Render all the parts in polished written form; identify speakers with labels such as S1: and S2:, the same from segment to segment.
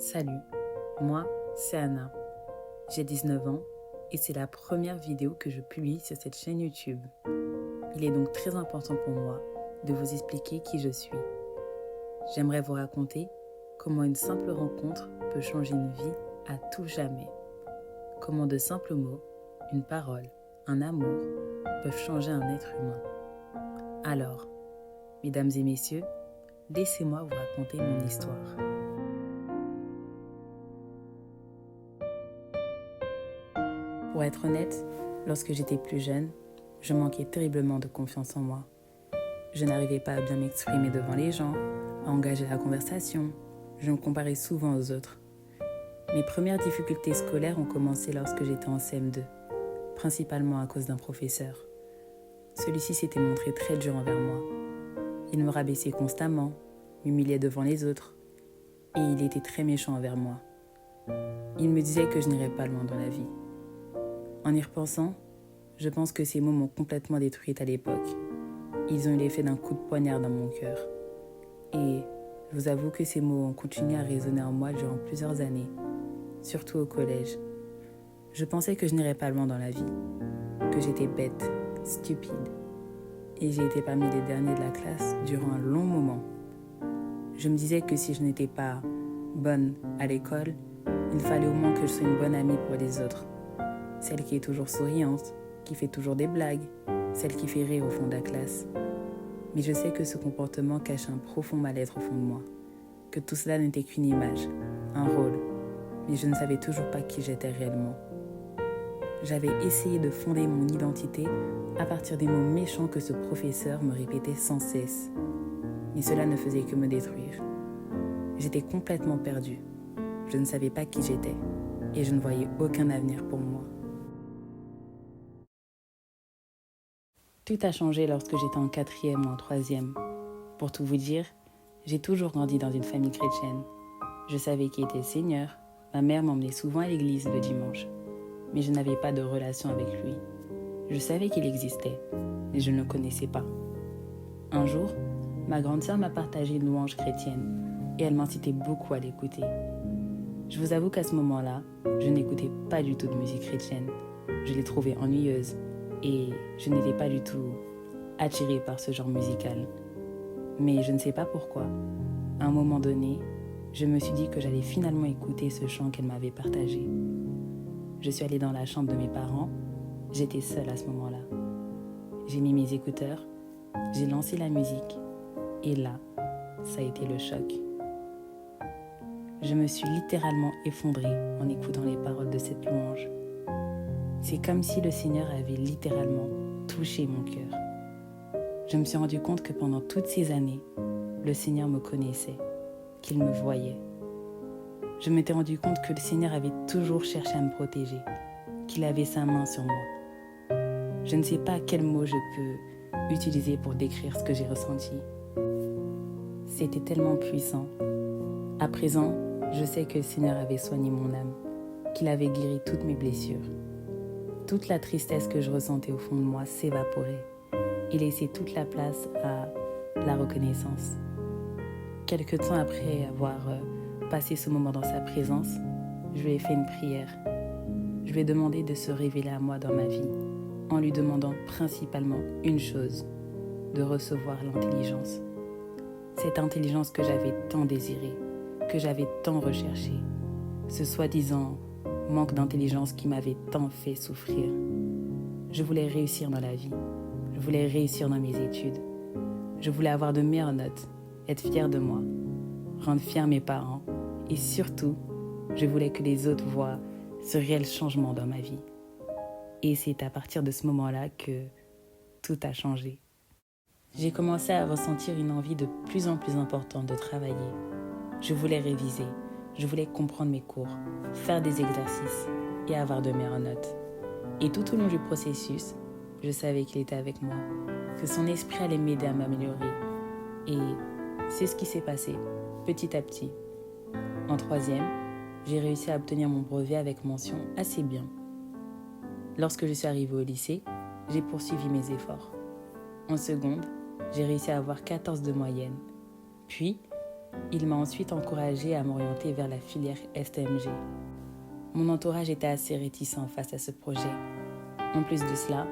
S1: Salut, moi c'est Anna, j'ai 19 ans et c'est la première vidéo que je publie sur cette chaîne YouTube. Il est donc très important pour moi de vous expliquer qui je suis. J'aimerais vous raconter comment une simple rencontre peut changer une vie à tout jamais. Comment de simples mots, une parole, un amour peuvent changer un être humain. Alors, mesdames et messieurs, laissez-moi vous raconter mon histoire. Pour être honnête, lorsque j'étais plus jeune, je manquais terriblement de confiance en moi. Je n'arrivais pas à bien m'exprimer devant les gens, à engager la conversation. Je me comparais souvent aux autres. Mes premières difficultés scolaires ont commencé lorsque j'étais en CM2, principalement à cause d'un professeur. Celui-ci s'était montré très dur envers moi. Il me rabaissait constamment, m'humiliait devant les autres, et il était très méchant envers moi. Il me disait que je n'irais pas loin dans la vie. En y repensant, je pense que ces mots m'ont complètement détruite à l'époque. Ils ont eu l'effet d'un coup de poignard dans mon cœur. Et je vous avoue que ces mots ont continué à résonner en moi durant plusieurs années, surtout au collège. Je pensais que je n'irais pas loin dans la vie, que j'étais bête, stupide. Et j'ai été parmi les derniers de la classe durant un long moment. Je me disais que si je n'étais pas bonne à l'école, il fallait au moins que je sois une bonne amie pour les autres. Celle qui est toujours souriante, qui fait toujours des blagues, celle qui fait rire au fond de la classe. Mais je sais que ce comportement cache un profond mal-être au fond de moi, que tout cela n'était qu'une image, un rôle, mais je ne savais toujours pas qui j'étais réellement. J'avais essayé de fonder mon identité à partir des mots méchants que ce professeur me répétait sans cesse, mais cela ne faisait que me détruire. J'étais complètement perdue, je ne savais pas qui j'étais, et je ne voyais aucun avenir pour moi. Tout a changé lorsque j'étais en 4e ou en 3e. Pour tout vous dire, j'ai toujours grandi dans une famille chrétienne. Je savais qui était le Seigneur. Ma mère m'emmenait souvent à l'église le dimanche. Mais je n'avais pas de relation avec lui. Je savais qu'il existait, mais je ne le connaissais pas. Un jour, ma grande sœur m'a partagé une louange chrétienne et elle m'incitait beaucoup à l'écouter. Je vous avoue qu'à ce moment-là, je n'écoutais pas du tout de musique chrétienne. Je l'ai trouvée ennuyeuse. Et je n'étais pas du tout attirée par ce genre musical. Mais je ne sais pas pourquoi. À un moment donné, je me suis dit que j'allais finalement écouter ce chant qu'elle m'avait partagé. Je suis allée dans la chambre de mes parents. J'étais seule à ce moment-là. J'ai mis mes écouteurs, j'ai lancé la musique. Et là, ça a été le choc. Je me suis littéralement effondrée en écoutant les paroles de cette louange. C'est comme si le Seigneur avait littéralement touché mon cœur. Je me suis rendu compte que pendant toutes ces années, le Seigneur me connaissait, qu'il me voyait. Je m'étais rendu compte que le Seigneur avait toujours cherché à me protéger, qu'il avait sa main sur moi. Je ne sais pas quel mot je peux utiliser pour décrire ce que j'ai ressenti. C'était tellement puissant. À présent, je sais que le Seigneur avait soigné mon âme, qu'il avait guéri toutes mes blessures. Toute la tristesse que je ressentais au fond de moi s'évaporait et laissait toute la place à la reconnaissance. Quelque temps après avoir passé ce moment dans sa présence, je lui ai fait une prière. Je lui ai demandé de se révéler à moi dans ma vie, en lui demandant principalement une chose, de recevoir l'intelligence. Cette intelligence que j'avais tant désirée, que j'avais tant recherchée, ce soi-disant manque d'intelligence qui m'avait tant fait souffrir. Je voulais réussir dans la vie. Je voulais réussir dans mes études. Je voulais avoir de meilleures notes, être fière de moi, rendre fiers mes parents. Et surtout, je voulais que les autres voient ce réel changement dans ma vie. Et c'est à partir de ce moment-là que tout a changé. J'ai commencé à ressentir une envie de plus en plus importante de travailler. Je voulais réviser. Je voulais comprendre mes cours, faire des exercices et avoir de meilleures notes. Et tout au long du processus, je savais qu'il était avec moi, que son esprit allait m'aider à m'améliorer. Et c'est ce qui s'est passé, petit à petit. En 3e, j'ai réussi à obtenir mon brevet avec mention assez bien. Lorsque je suis arrivée au lycée, j'ai poursuivi mes efforts. En seconde, j'ai réussi à avoir 14 de moyenne. Puis, Il m'a ensuite encouragée à m'orienter vers la filière STMG. Mon entourage était assez réticent face à ce projet. En plus de cela,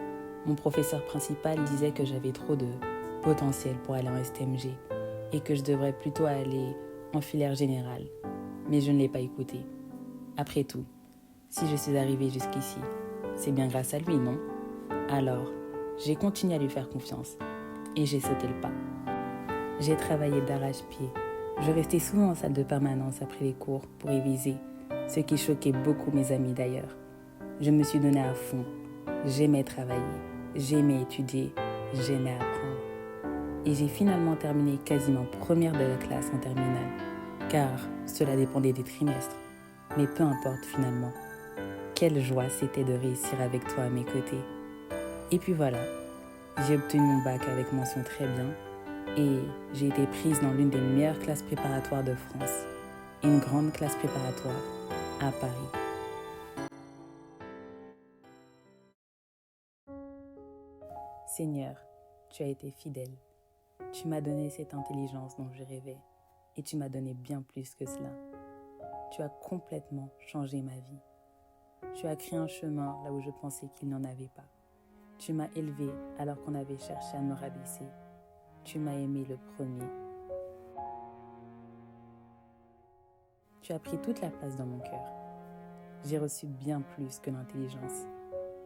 S1: mon professeur principal disait que j'avais trop de potentiel pour aller en STMG et que je devrais plutôt aller en filière générale. Mais je ne l'ai pas écouté. Après tout, si je suis arrivée jusqu'ici, c'est bien grâce à lui, non? Alors, j'ai continué à lui faire confiance et j'ai sauté le pas. J'ai travaillé d'arrache-pied. Je restais souvent en salle de permanence après les cours pour réviser, ce qui choquait beaucoup mes amis d'ailleurs. Je me suis donnée à fond. J'aimais travailler, j'aimais étudier, j'aimais apprendre. Et j'ai finalement terminé quasiment première de la classe en terminale, car cela dépendait des trimestres. Mais peu importe finalement. Quelle joie c'était de réussir avec toi à mes côtés. Et puis voilà, j'ai obtenu mon bac avec mention très bien et j'ai été prise dans l'une des meilleures classes préparatoires de France, une grande classe préparatoire à Paris. Seigneur, tu as été fidèle. Tu m'as donné cette intelligence dont je rêvais et tu m'as donné bien plus que cela. Tu as complètement changé ma vie. Tu as créé un chemin là où je pensais qu'il n'en avait pas. Tu m'as élevé alors qu'on avait cherché à me rabaisser. Tu m'as aimé le premier. Tu as pris toute la place dans mon cœur. J'ai reçu bien plus que l'intelligence.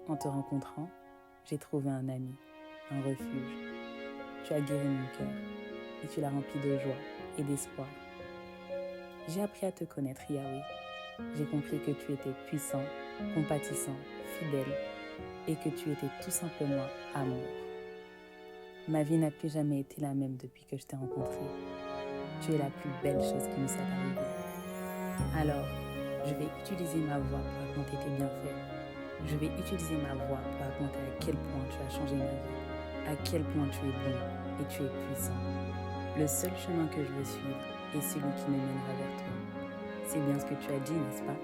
S1: En te rencontrant, j'ai trouvé un ami, un refuge. Tu as guéri mon cœur et tu l'as rempli de joie et d'espoir. J'ai appris à te connaître, Yahweh. J'ai compris que tu étais puissant, compatissant, fidèle et que tu étais tout simplement amour. Ma vie n'a plus jamais été la même depuis que je t'ai rencontré. Tu es la plus belle chose qui nous soit arrivée. Alors, je vais utiliser ma voix pour raconter tes bienfaits. Je vais utiliser ma voix pour raconter à quel point tu as changé ma vie, à quel point tu es bon et tu es puissant. Le seul chemin que je veux suivre est celui qui me mènera vers toi. C'est bien ce que tu as dit, n'est-ce pas?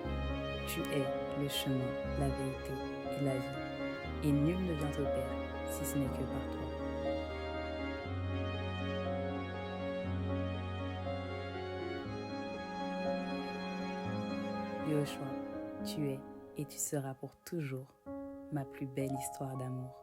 S1: Tu es le chemin, la vérité et la vie. Et nul ne vient au Père si ce n'est que par toi. Yoshua, tu es et tu seras pour toujours ma plus belle histoire d'amour.